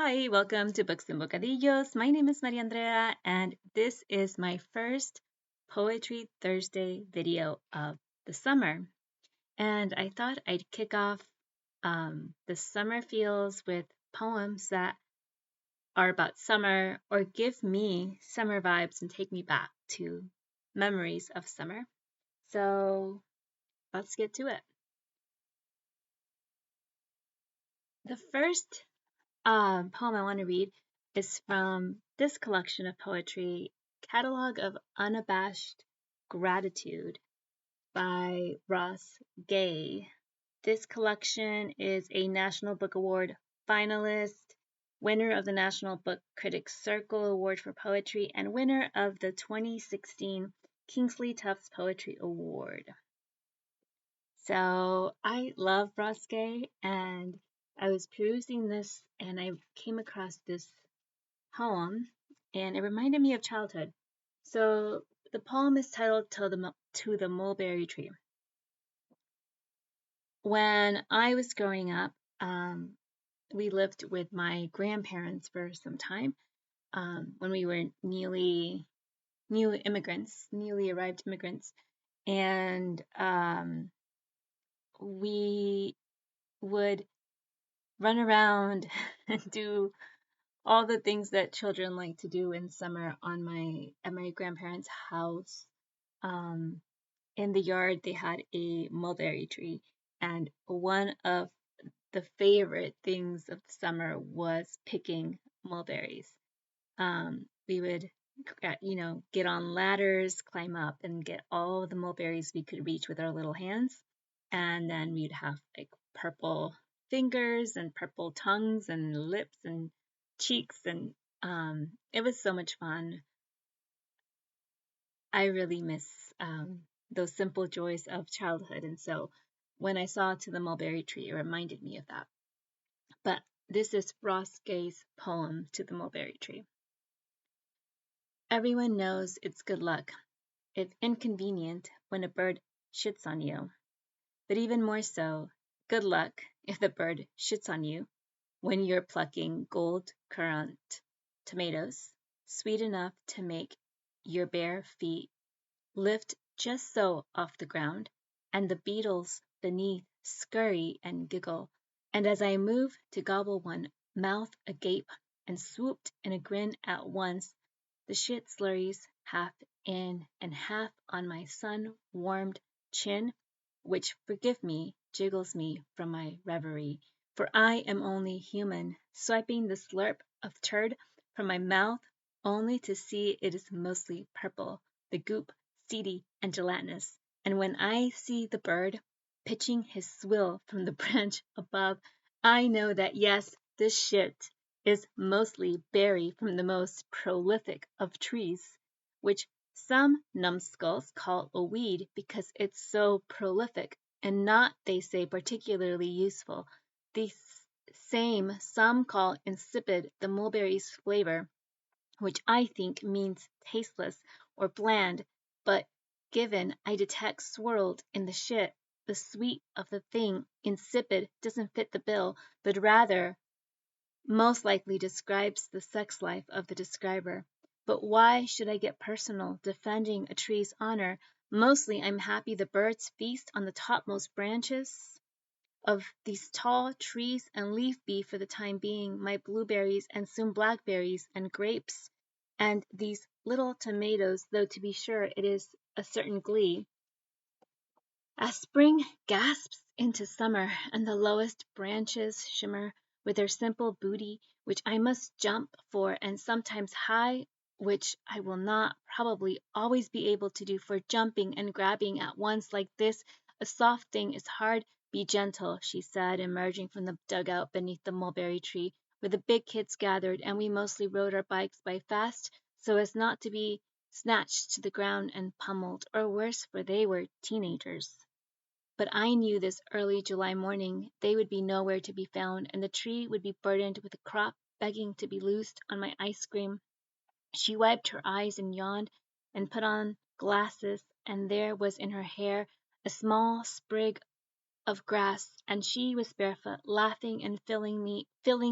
Hi, welcome to Books and Bocadillos. My name is Mariandrea, and this is my first Poetry Thursday video of the summer. And I thought I'd kick off the summer feels with poems that are about summer or give me summer vibes and take me back to memories of summer. So let's get to it. The first poem I want to read is from this collection of poetry, Catalog of Unabashed Gratitude by Ross Gay. This collection is a National Book Award finalist, winner of the National Book Critics Circle Award for Poetry, and winner of the 2016 Kingsley Tufts Poetry Award. So I love Ross Gay, and I was perusing this and I came across this poem and it reminded me of childhood. So the poem is titled To the Mulberry Tree. When I was growing up, we lived with my grandparents for some time when we were newly arrived immigrants, and we would run around and do all the things that children like to do in summer at my grandparents' house. In the yard, they had a mulberry tree, and one of the favorite things of the summer was picking mulberries. We would, get on ladders, climb up, and get all the mulberries we could reach with our little hands, and then we'd have like purple fingers and purple tongues and lips and cheeks, and it was so much fun. I really miss those simple joys of childhood, and so when I saw To the Mulberry Tree, it reminded me of that. But this is Ross Gay's poem To the Mulberry Tree. Everyone knows it's good luck. It's inconvenient when a bird shits on you, but even more so, good luck if the bird shits on you when you're plucking gold currant tomatoes, sweet enough to make your bare feet lift just so off the ground, and the beetles beneath scurry and giggle, and as I move to gobble one, mouth agape and swooped in a grin at once, the shit slurries half in and half on my sun-warmed chin, which, forgive me, jiggles me from my reverie, for I am only human, swiping the slurp of turd from my mouth only to see it is mostly purple, the goop seedy and gelatinous, and when I see the bird pitching his swill from the branch above, I know that yes, this shit is mostly berry from the most prolific of trees, which some numbskulls call a weed because it's so prolific and not, they say, particularly useful. The same some call insipid the mulberry's flavor, which I think means tasteless or bland, but given I detect swirled in the shit, the sweet of the thing insipid doesn't fit the bill, but rather most likely describes the sex life of the describer. But why should I get personal, defending a tree's honor? Mostly I'm happy the birds feast on the topmost branches of these tall trees and leave be for the time being my blueberries and soon blackberries and grapes and these little tomatoes, though to be sure it is a certain glee. As spring gasps into summer and the lowest branches shimmer with their simple booty, which I must jump for, and sometimes high, which I will not probably always be able to do, for jumping and grabbing at once like this, a soft thing is hard. Be gentle, she said, emerging from the dugout beneath the mulberry tree, where the big kids gathered, and we mostly rode our bikes by fast, so as not to be snatched to the ground and pummeled, or worse, for they were teenagers. But I knew this early July morning they would be nowhere to be found, and the tree would be burdened with a crop begging to be loosed on my ice cream. She wiped her eyes and yawned and put on glasses, and there was in her hair a small sprig of grass, and she was barefoot, laughing and filling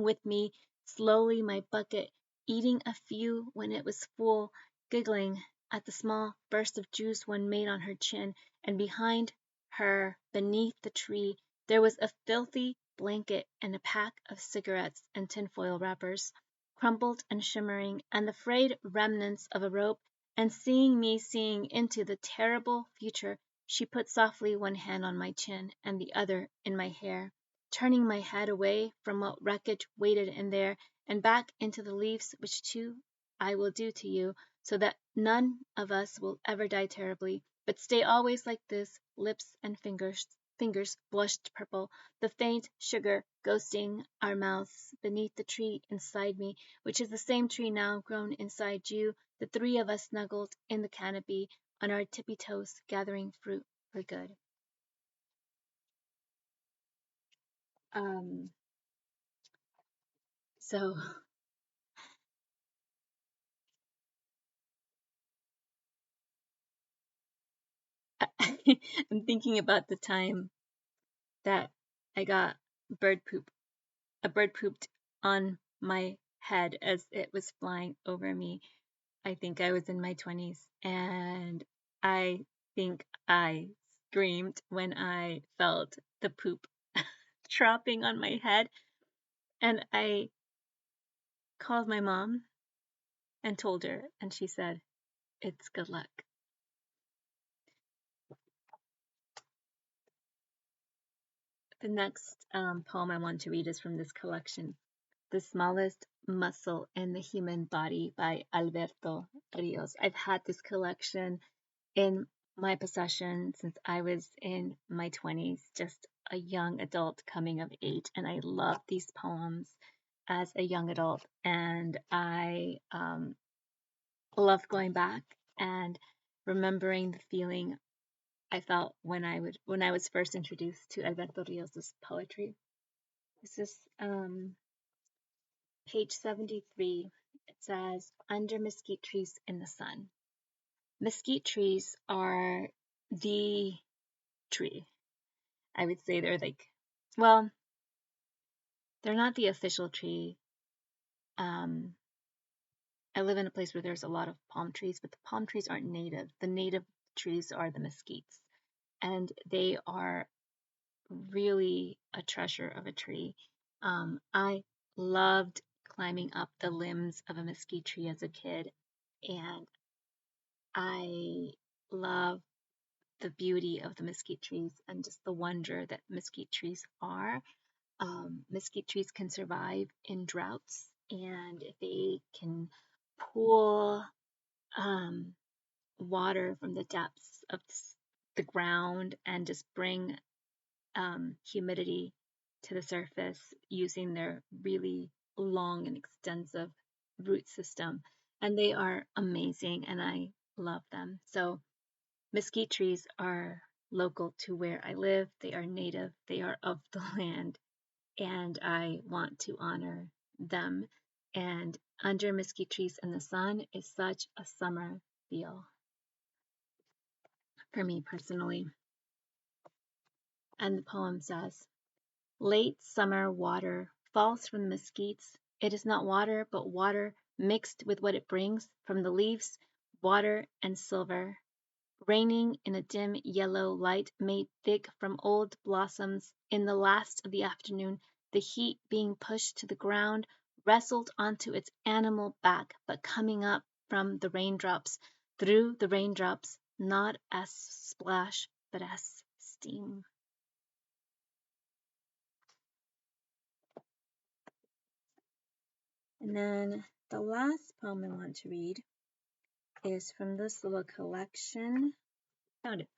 with me slowly my bucket, eating a few when it was full, giggling at the small burst of juice one made on her chin, and behind her, beneath the tree, there was a filthy blanket and a pack of cigarettes and tinfoil wrappers, crumpled and shimmering, and the frayed remnants of a rope, and seeing me seeing into the terrible future, she put softly one hand on my chin and the other in my hair, turning my head away from what wreckage waited in there, and back into the leaves, which too I will do to you, so that none of us will ever die terribly, but stay always like this, lips and fingers blushed purple, the faint sugar ghosting our mouths beneath the tree inside me, which is the same tree now grown inside you, the three of us snuggled in the canopy on our tippy toes, gathering fruit for good. So I'm thinking about the time that I got bird poop. A bird pooped on my head as it was flying over me. I think I was in my 20s, and I think I screamed when I felt the poop dropping on my head. And I called my mom and told her, and she said, "It's good luck." The next poem I want to read is from this collection, The Smallest Muscle in the Human Body by Alberto Rios. I've had this collection in my possession since I was in my 20s, just a young adult coming of age, and I love these poems as a young adult, and I love going back and remembering the feeling I felt when I was first introduced to Alberto Rios' poetry. This is page 73. It says, "Under mesquite trees in the sun." Mesquite trees are the tree. I would say they're like, well, they're not the official tree. I live in a place where there's a lot of palm trees, but the palm trees aren't native. The native trees are the mesquites, and they are really a treasure of a tree. I loved climbing up the limbs of a mesquite tree as a kid, and I love the beauty of the mesquite trees and just the wonder that mesquite trees are. Mesquite trees can survive in droughts, and they can pull water from the depths of the ground and just bring humidity to the surface using their really long and extensive root system. And they are amazing, and I love them. So mesquite trees are local to where I live. They are native. They are of the land, and I want to honor them. And under mesquite trees in the sun is such a summer feel for me personally. And the poem says, "Late summer water falls from the mesquites. It is not water, but water mixed with what it brings from the leaves, water and silver, raining in a dim yellow light made thick from old blossoms in the last of the afternoon, the heat being pushed to the ground, wrestled onto its animal back, but coming up from the raindrops, through the raindrops, not as splash, but as steam." And then the last poem I want to read is from this little collection. Found it.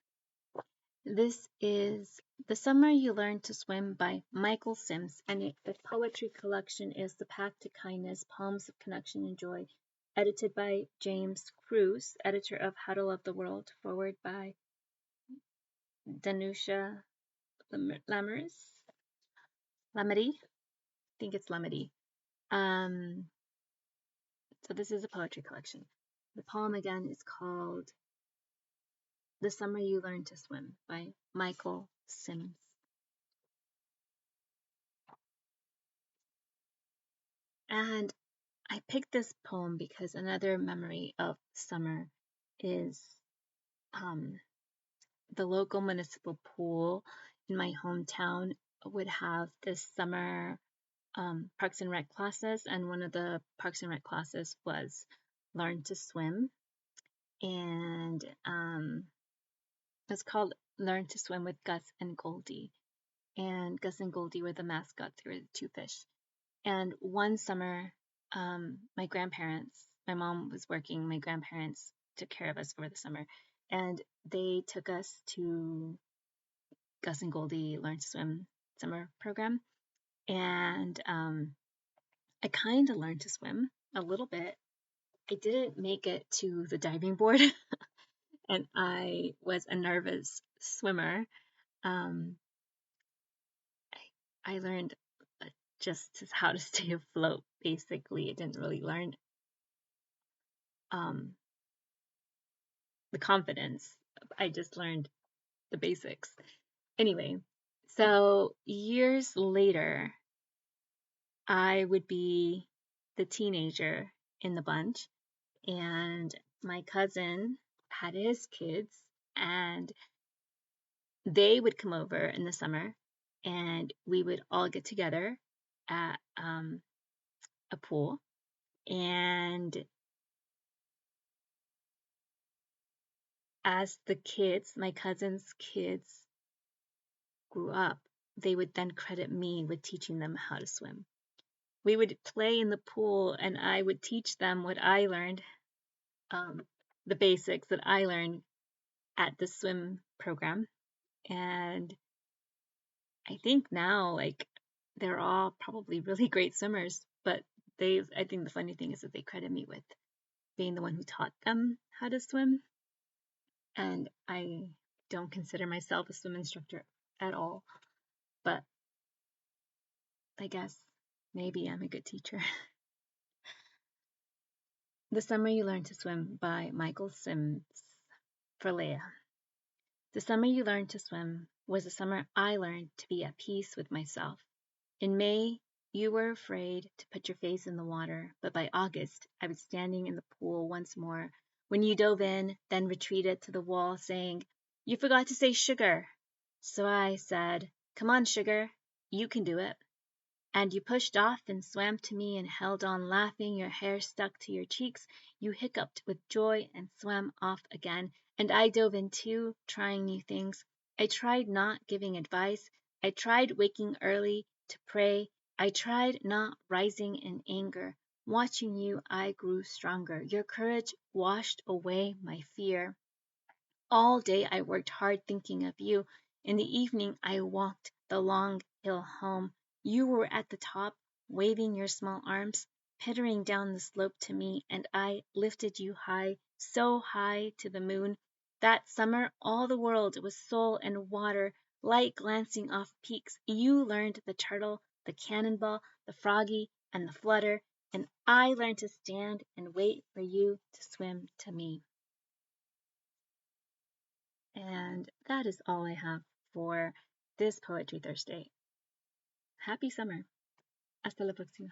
This is The Summer You Learned to Swim by Michael Sims, and the poetry collection is The Path to Kindness, Poems of Connection and Joy, edited by James Cruz, editor of How to Love the World, forward by Danusha Lamedy. I think it's Lamedy. So this is a poetry collection. The poem again is called The Summer You Learned to Swim by Michael Sims. And I picked this poem because another memory of summer is the local municipal pool in my hometown would have this summer Parks and Rec classes, and one of the Parks and Rec classes was Learn to Swim, and it's called Learn to Swim with Gus and Goldie. And Gus and Goldie were the mascots, they were the two fish. And one summer, my mom was working, my grandparents took care of us for the summer, and they took us to Gus and Goldie Learn to Swim summer program. And I kind of learned to swim a little bit. I didn't make it to the diving board, and I was a nervous swimmer. Um, I learned just how to stay afloat, basically. I didn't really learn the confidence. I just learned the basics. Anyway, so years later, I would be the teenager in the bunch, and my cousin had his kids, and they would come over in the summer, and we would all get together at a pool. And as the kids, my cousin's kids, grew up, they would then credit me with teaching them how to swim. We would play in the pool, and I would teach them what I learned, the basics that I learned at the swim program. And I think now, like, they're all probably really great swimmers, but I think the funny thing is that they credit me with being the one who taught them how to swim. And I don't consider myself a swim instructor at all, but I guess maybe I'm a good teacher. The Summer You Learned to Swim by Michael Sims for Leah. The summer you learned to swim was the summer I learned to be at peace with myself. In May, you were afraid to put your face in the water, but by August, I was standing in the pool once more when you dove in, then retreated to the wall, saying, "You forgot to say sugar." So I said, "Come on, sugar, you can do it." And you pushed off and swam to me and held on laughing, your hair stuck to your cheeks. You hiccuped with joy and swam off again. And I dove in too, trying new things. I tried not giving advice. I tried waking early to pray. I tried not rising in anger. Watching you, I grew stronger. Your courage washed away my fear. All day I worked hard thinking of you. In the evening I walked the long hill home. You were at the top, waving your small arms, pittering down the slope to me, and I lifted you high, so high to the moon. That summer all the world was soul and water, light glancing off peaks. You learned the turtle, the cannonball, the froggy, and the flutter, and I learned to stand and wait for you to swim to me. And that is all I have for this Poetry Thursday. Happy summer. Hasta la próxima.